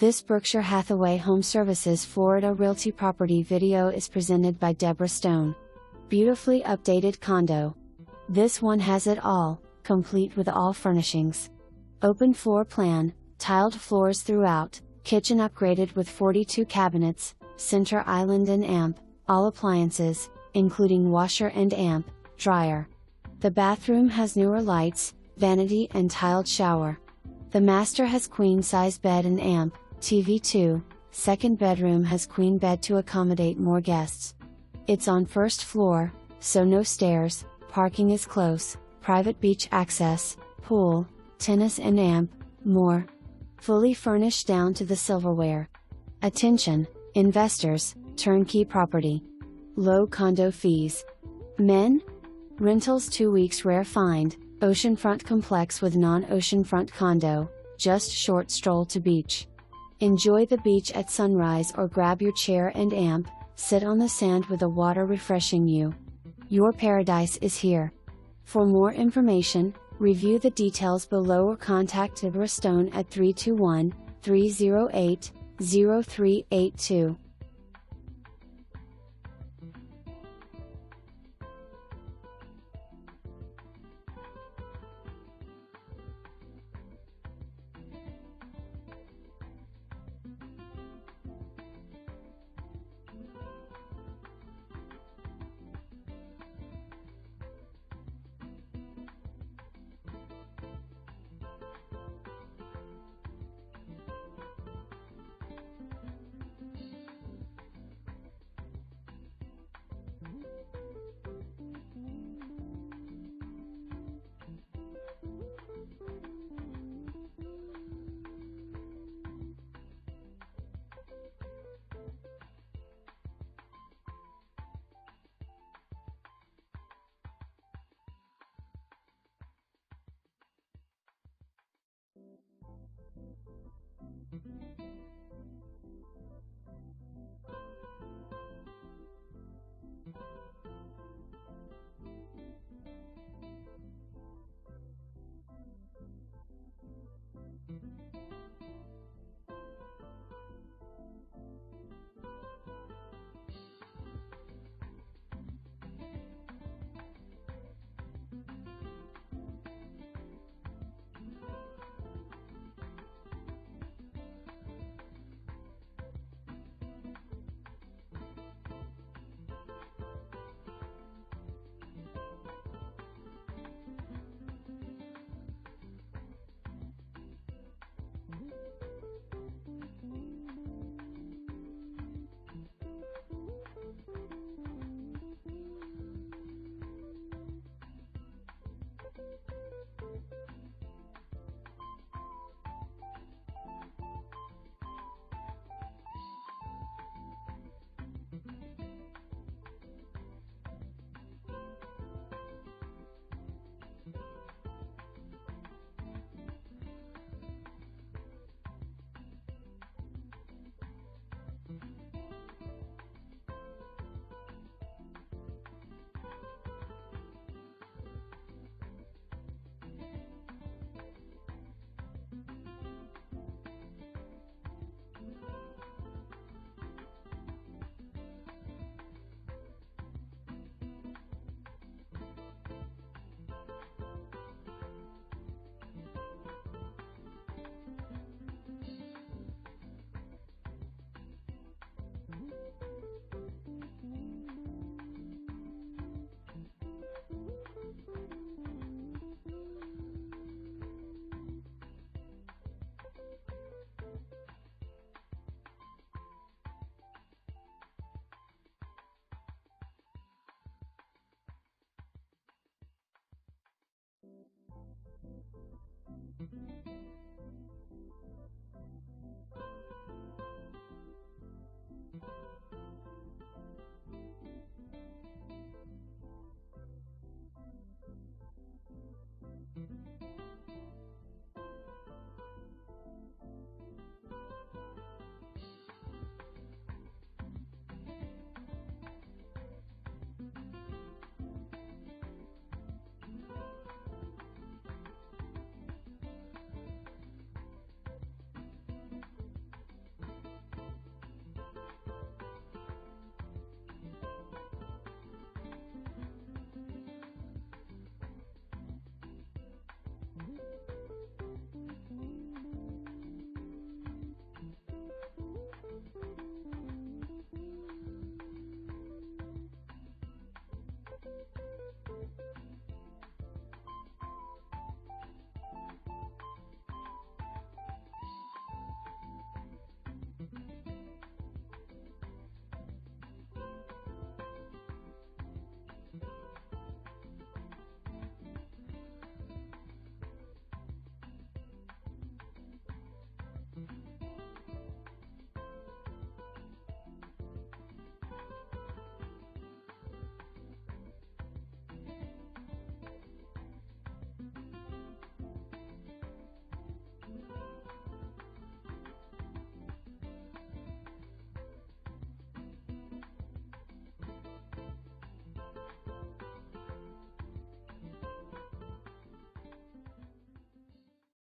This Berkshire Hathaway HomeServices Florida Realty property video is presented by Deborah Stone. Beautifully updated condo. This one has it all, complete with all furnishings. Open floor plan, tiled floors throughout, kitchen upgraded with 42 cabinets, center island and amp, all appliances, including washer and amp, dryer. The bathroom has newer lights, vanity and tiled shower. The master has queen-size bed and amp, TV too. Second bedroom has queen bed to accommodate more guests. It's on first floor, so no stairs, parking is close, private beach access, pool, tennis and amp, more. Fully furnished down to the silverware. Attention, investors, turnkey property. Low condo fees. Men? Rentals 2 weeks rare find, Oceanfront Complex with non-oceanfront condo, just short stroll to beach. Enjoy the beach at sunrise or grab your chair and amp, sit on the sand with the water refreshing you. Your paradise is here. For more information, review the details below or contact Deborah Stone at 321-308-0382.